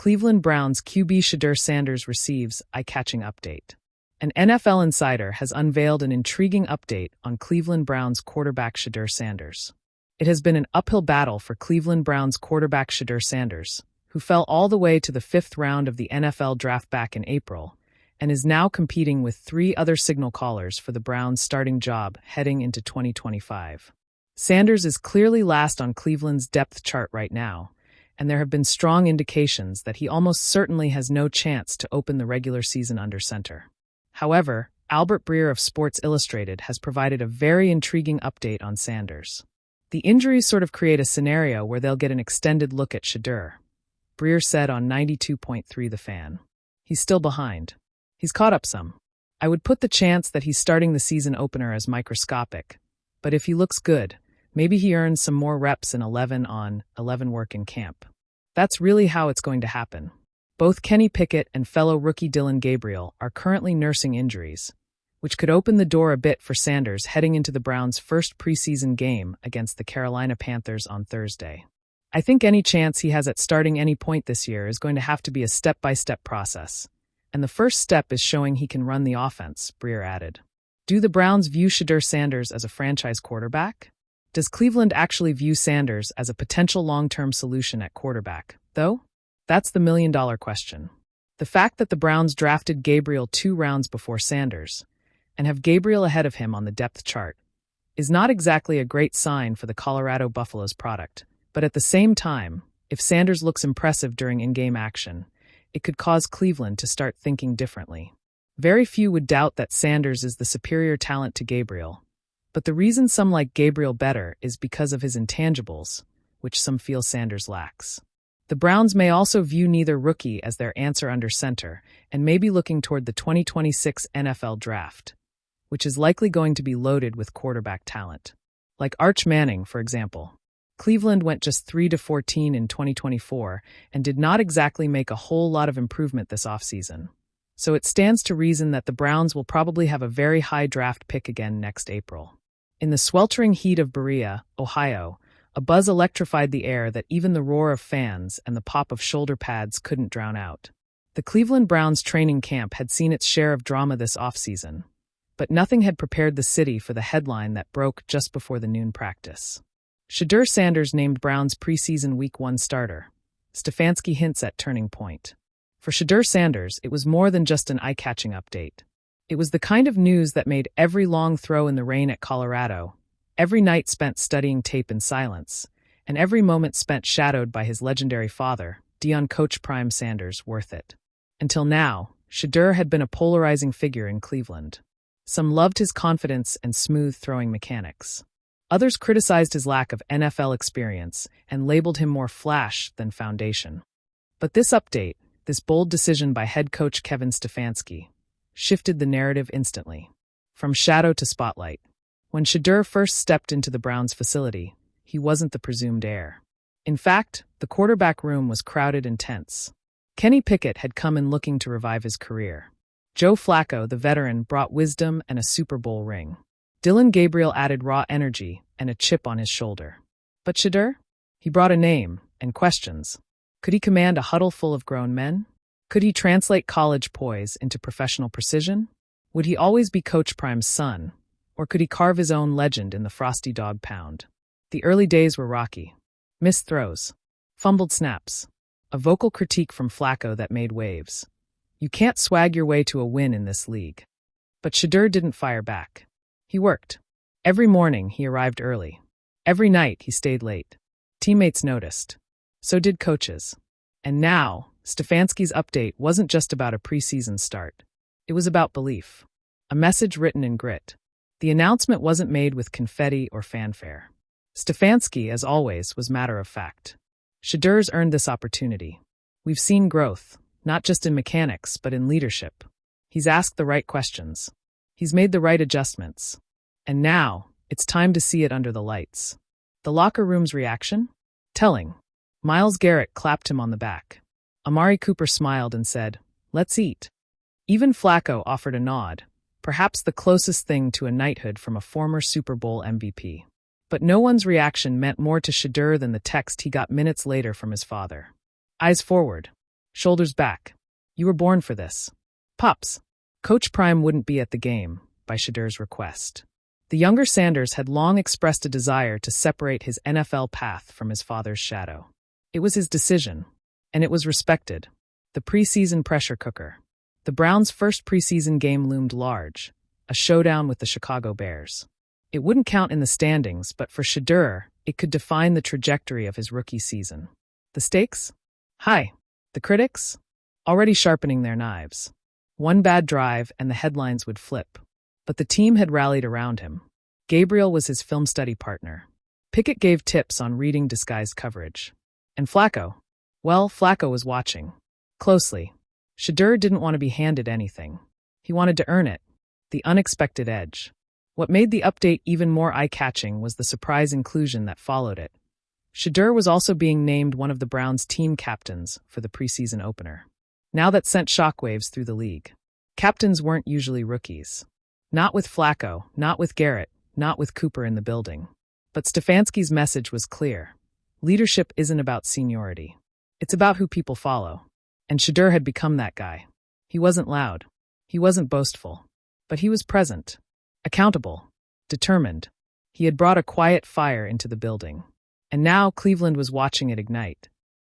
Cleveland Browns QB Shedeur Sanders receives eye-catching update. An NFL insider has unveiled an intriguing update on Cleveland Browns quarterback Shedeur Sanders. It has been an uphill battle for Cleveland Browns quarterback Shedeur Sanders, who fell all the way to the 5th round of the NFL draft back in April, and is now competing with 3 other signal callers for the Browns' starting job heading into 2025. Sanders is clearly last on Cleveland's depth chart right now, and there have been strong indications that he almost certainly has no chance to open the regular season under center. However, Albert Breer of Sports Illustrated has provided a very intriguing update on Sanders. The injuries sort of create a scenario where they'll get an extended look at Shedeur, Breer said on 92.3 The Fan. He's still behind. He's caught up some. I would put the chance that he's starting the season opener as microscopic, but if he looks good, maybe he earns some more reps in 11-on-11 work in camp. That's really how it's going to happen. Both Kenny Pickett and fellow rookie Dillon Gabriel are currently nursing injuries, which could open the door a bit for Sanders heading into the Browns' first preseason game against the Carolina Panthers on Thursday. I think any chance he has at starting any point this year is going to have to be a step-by-step process, and the first step is showing he can run the offense, Breer added. Do the Browns view Shedeur Sanders as a franchise quarterback? Does Cleveland actually view Sanders as a potential long-term solution at quarterback, though? That's the million-dollar question. The fact that the Browns drafted Gabriel 2 rounds before Sanders, and have Gabriel ahead of him on the depth chart, is not exactly a great sign for the Colorado Buffaloes product, but at the same time, if Sanders looks impressive during in-game action, it could cause Cleveland to start thinking differently. Very few would doubt that Sanders is the superior talent to Gabriel, but the reason some like Gabriel better is because of his intangibles, which some feel Sanders lacks. The Browns may also view neither rookie as their answer under center and may be looking toward the 2026 NFL Draft, which is likely going to be loaded with quarterback talent. Like Arch Manning, for example. Cleveland went just 3-14 in 2024 and did not exactly make a whole lot of improvement this offseason. So it stands to reason that the Browns will probably have a very high draft pick again next April. In the sweltering heat of Berea, Ohio, a buzz electrified the air that even the roar of fans and the pop of shoulder pads couldn't drown out. The Cleveland Browns training camp had seen its share of drama this offseason, but nothing had prepared the city for the headline that broke just before the noon practice. Shedeur Sanders named Browns preseason Week 1 starter. Stefanski hints at turning point. For Shedeur Sanders, it was more than just an eye-catching update. It was the kind of news that made every long throw in the rain at Colorado, every night spent studying tape in silence, and every moment spent shadowed by his legendary father, Deion Coach Prime Sanders, worth it. Until now, Shedeur had been a polarizing figure in Cleveland. Some loved his confidence and smooth throwing mechanics. Others criticized his lack of NFL experience and labeled him more flash than foundation. But this update, this bold decision by head coach Kevin Stefanski, shifted the narrative instantly. From shadow to spotlight. When Shedeur first stepped into the Browns facility, he wasn't the presumed heir. In fact, the quarterback room was crowded and tense. Kenny Pickett had come in looking to revive his career. Joe Flacco, the veteran, brought wisdom and a Super Bowl ring. Dillon Gabriel added raw energy and a chip on his shoulder. But Shedeur? He brought a name and questions. Could he command a huddle full of grown men? Could he translate college poise into professional precision? Would he always be Coach Prime's son, or could he carve his own legend in the frosty dog pound? The early days were rocky. Missed throws. Fumbled snaps. A vocal critique from Flacco that made waves. You can't swag your way to a win in this league. But Shedeur didn't fire back. He worked. Every morning he arrived early. Every night he stayed late. Teammates noticed. So did coaches. And now, Stefanski's update wasn't just about a preseason start. It was about belief. A message written in grit. The announcement wasn't made with confetti or fanfare. Stefanski, as always, was matter of fact. Shedeur's earned this opportunity. We've seen growth, not just in mechanics, but in leadership. He's asked the right questions. He's made the right adjustments. And now, it's time to see it under the lights. The locker room's reaction? Telling. Myles Garrett clapped him on the back. Amari Cooper smiled and said, "Let's eat." Even Flacco offered a nod, perhaps the closest thing to a knighthood from a former Super Bowl MVP. But no one's reaction meant more to Shedeur than the text he got minutes later from his father. Eyes forward. Shoulders back. You were born for this. Pops. Coach Prime wouldn't be at the game, by Shedeur's request. The younger Sanders had long expressed a desire to separate his NFL path from his father's shadow. It was his decision, and it was respected. The preseason pressure cooker. The Browns' first preseason game loomed large, a showdown with the Chicago Bears. It wouldn't count in the standings, but for Shedeur, it could define the trajectory of his rookie season. The stakes? High. The critics? Already sharpening their knives. One bad drive and the headlines would flip. But the team had rallied around him. Gabriel was his film study partner. Pickett gave tips on reading disguised coverage. And Flacco? Well, Flacco was watching. Closely. Shedeur didn't want to be handed anything. He wanted to earn it. The unexpected edge. What made the update even more eye-catching was the surprise inclusion that followed it. Shedeur was also being named one of the Browns' team captains for the preseason opener. Now that sent shockwaves through the league. Captains weren't usually rookies. Not with Flacco, not with Garrett, not with Cooper in the building. But Stefanski's message was clear. Leadership isn't about seniority. It's about who people follow. And Shedeur had become that guy. He wasn't loud. He wasn't boastful. But he was present. Accountable. Determined. He had brought a quiet fire into the building. And now Cleveland was watching it ignite.